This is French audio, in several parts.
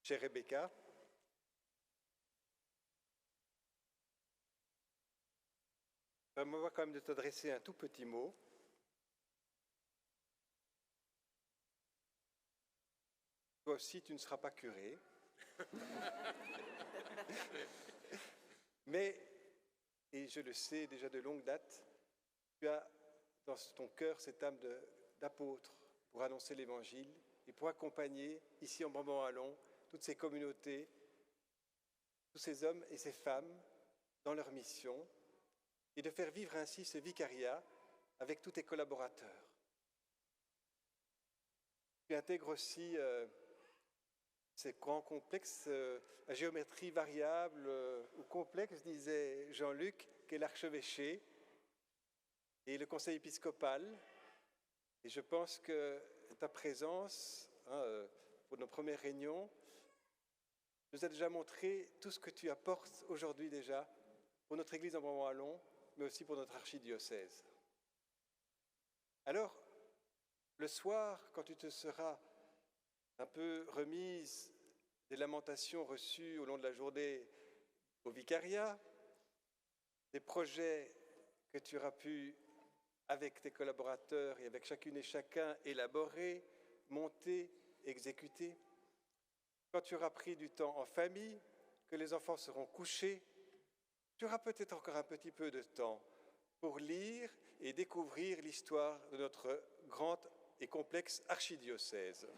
Chère Rebecca, permets-moi quand même de t'adresser un tout petit mot. Toi aussi, tu ne seras pas curé. Mais, et je le sais déjà de longue date, tu as dans ton cœur cette âme d'apôtre pour annoncer l'Évangile et pour accompagner, ici en Brabant-Wallon, toutes ces communautés, tous ces hommes et ces femmes dans leur mission et de faire vivre ainsi ce vicariat avec tous tes collaborateurs. Tu intègres aussi ces grands complexes, à géométrie variable ou complexe, disait Jean-Luc, qu'est l'archevêché et le conseil épiscopal. Et je pense que ta présence, pour nos premières réunions, nous a déjà montré tout ce que tu apportes aujourd'hui déjà pour notre Église en Brabant-Wallon, mais aussi pour notre archidiocèse. Alors, le soir, quand tu te seras un peu remise des lamentations reçues au long de la journée au vicariat, des projets que tu auras pu, avec tes collaborateurs et avec chacune et chacun, élaborer, monter, exécuter. Quand tu auras pris du temps en famille, que les enfants seront couchés, tu auras peut-être encore un petit peu de temps pour lire et découvrir l'histoire de notre grand et complexe archidiocèse.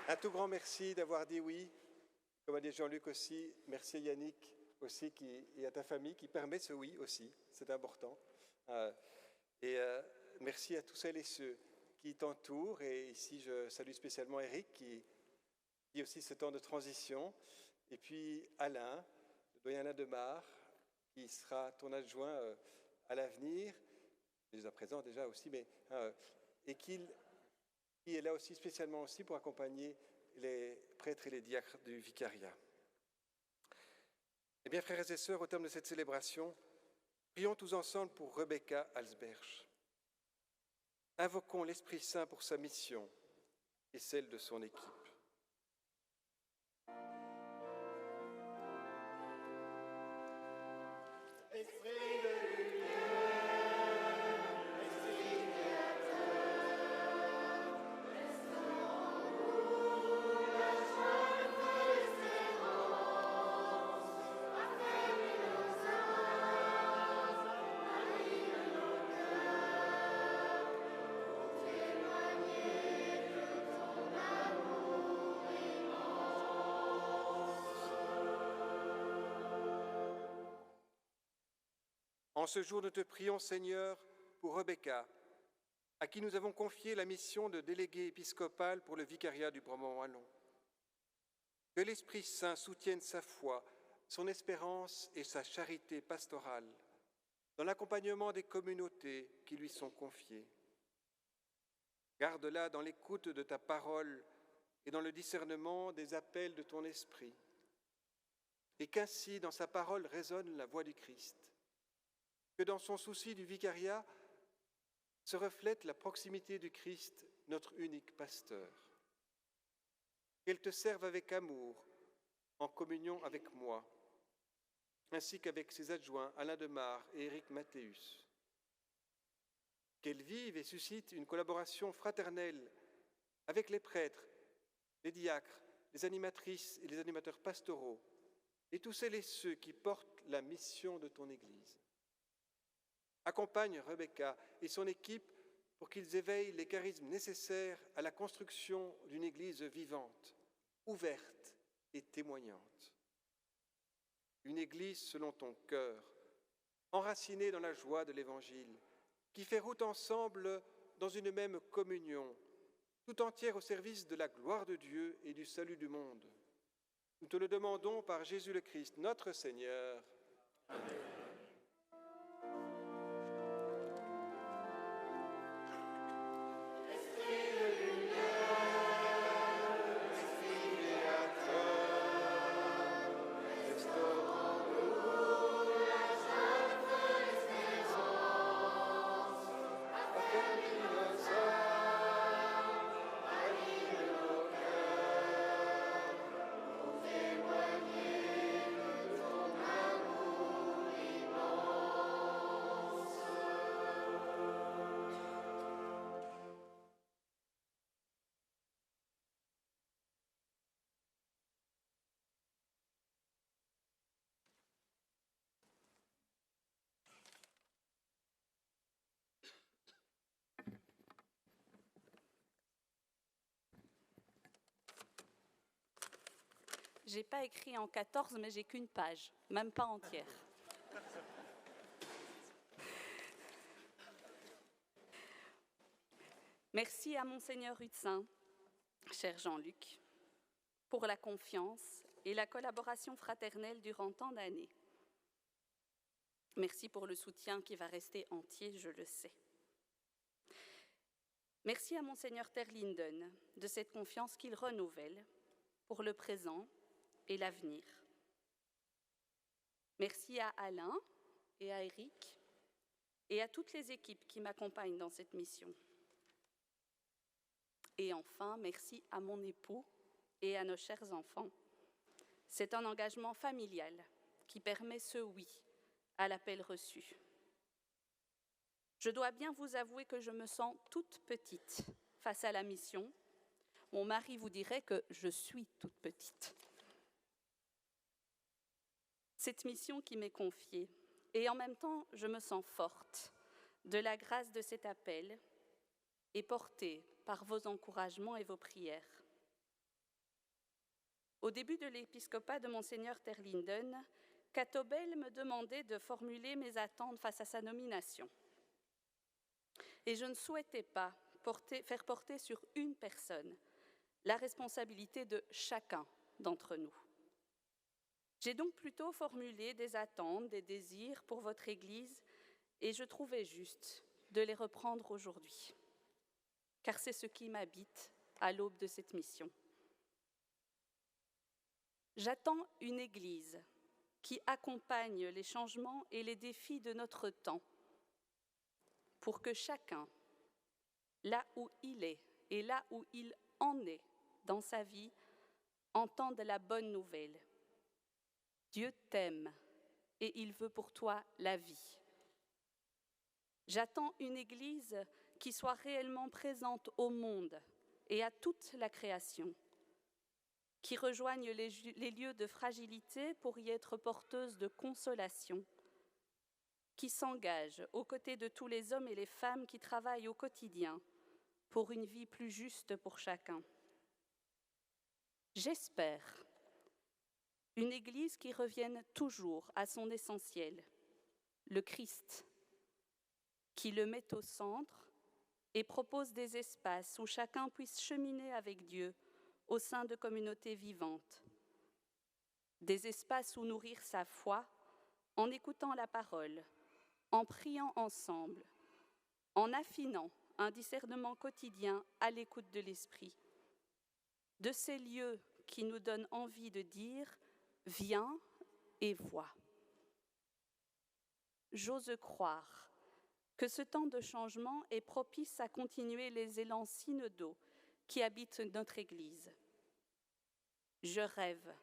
Un tout grand merci d'avoir dit oui, comme a dit Jean-Luc aussi. Merci à Yannick aussi et à ta famille qui permet ce oui aussi, c'est important. Merci à tous celles et ceux qui t'entourent. Et ici, je salue spécialement Eric qui aussi ce temps de transition. Et puis Alain, le doyen Alain Demar, qui sera ton adjoint à l'avenir, dès à présent déjà aussi, mais et qui est là aussi spécialement aussi pour accompagner les prêtres et les diacres du vicariat. Eh bien, frères et sœurs, au terme de cette célébration, prions tous ensemble pour Rebecca Alsberch. Invoquons l'Esprit Saint pour sa mission et celle de son équipe. Esprit de lumière, Esprit créateur, restons en nous la joie de l'espérance, affermis nos âmes, anime nos cœurs, pour témoigner de ton amour immense. En ce jour, nous te prions, Seigneur, pour Rebecca, à qui nous avons confié la mission de délégué épiscopal pour le vicariat du Brabant-Wallon. Que l'Esprit Saint soutienne sa foi, son espérance et sa charité pastorale dans l'accompagnement des communautés qui lui sont confiées. Garde-la dans l'écoute de ta parole et dans le discernement des appels de ton esprit, et qu'ainsi dans sa parole résonne la voix du Christ. Que dans son souci du vicariat se reflète la proximité du Christ, notre unique pasteur. Qu'elle te serve avec amour, en communion avec moi, ainsi qu'avec ses adjoints Alain Demar et Éric Mathéus. Qu'elle vive et suscite une collaboration fraternelle avec les prêtres, les diacres, les animatrices et les animateurs pastoraux, et tous celles et ceux qui portent la mission de ton Église. Accompagne Rebecca et son équipe pour qu'ils éveillent les charismes nécessaires à la construction d'une Église vivante, ouverte et témoignante. Une Église selon ton cœur, enracinée dans la joie de l'Évangile, qui fait route ensemble dans une même communion, tout entière au service de la gloire de Dieu et du salut du monde. Nous te le demandons par Jésus le Christ, notre Seigneur. Amen. Esprit de lumière, Je n'ai pas écrit en 14, mais j'ai qu'une page, même pas entière. Merci à Monseigneur Hutsin, cher Jean-Luc, pour la confiance et la collaboration fraternelle durant tant d'années. Merci pour le soutien qui va rester entier, je le sais. Merci à Monseigneur Terlinden de cette confiance qu'il renouvelle pour le présent et l'avenir. Merci à Alain et à Eric et à toutes les équipes qui m'accompagnent dans cette mission. Et enfin, merci à mon époux et à nos chers enfants. C'est un engagement familial qui permet ce oui à l'appel reçu. Je dois bien vous avouer que je me sens toute petite face à la mission. Mon mari vous dirait que je suis toute petite. Cette mission qui m'est confiée, et en même temps, je me sens forte de la grâce de cet appel et portée par vos encouragements et vos prières. Au début de l'épiscopat de Monseigneur Terlinden, Catobel me demandait de formuler mes attentes face à sa nomination. Et je ne souhaitais pas faire porter sur une personne la responsabilité de chacun d'entre nous. J'ai donc plutôt formulé des attentes, des désirs pour votre Église, et je trouvais juste de les reprendre aujourd'hui, car c'est ce qui m'habite à l'aube de cette mission. J'attends une Église qui accompagne les changements et les défis de notre temps, pour que chacun, là où il est et là où il en est dans sa vie, entende la bonne nouvelle. Dieu t'aime et il veut pour toi la vie. J'attends une Église qui soit réellement présente au monde et à toute la création, qui rejoigne les lieux de fragilité pour y être porteuse de consolation, qui s'engage aux côtés de tous les hommes et les femmes qui travaillent au quotidien pour une vie plus juste pour chacun. J'espère une Église qui revienne toujours à son essentiel, le Christ, qui le met au centre et propose des espaces où chacun puisse cheminer avec Dieu au sein de communautés vivantes. Des espaces où nourrir sa foi en écoutant la parole, en priant ensemble, en affinant un discernement quotidien à l'écoute de l'Esprit. De ces lieux qui nous donnent envie de dire « Viens et vois ». J'ose croire que ce temps de changement est propice à continuer les élans synodaux qui habitent notre Église. Je rêve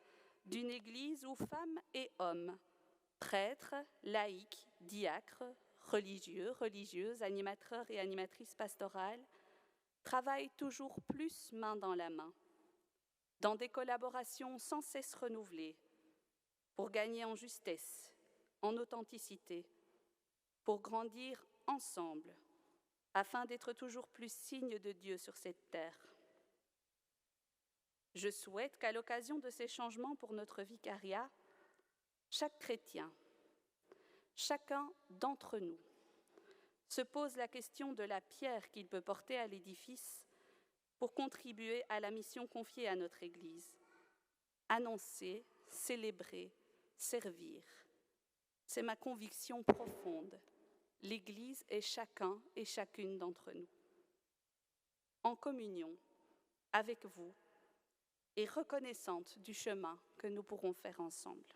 d'une Église où femmes et hommes, prêtres, laïcs, diacres, religieux, religieuses, animateurs et animatrices pastorales, travaillent toujours plus main dans la main, dans des collaborations sans cesse renouvelées, pour gagner en justesse, en authenticité, pour grandir ensemble, afin d'être toujours plus signe de Dieu sur cette terre. Je souhaite qu'à l'occasion de ces changements pour notre vicariat, chaque chrétien, chacun d'entre nous, se pose la question de la pierre qu'il peut porter à l'édifice pour contribuer à la mission confiée à notre Église. Annoncer, célébrer, servir. C'est ma conviction profonde. L'Église est chacun et chacune d'entre nous. En communion avec vous et reconnaissante du chemin que nous pourrons faire ensemble.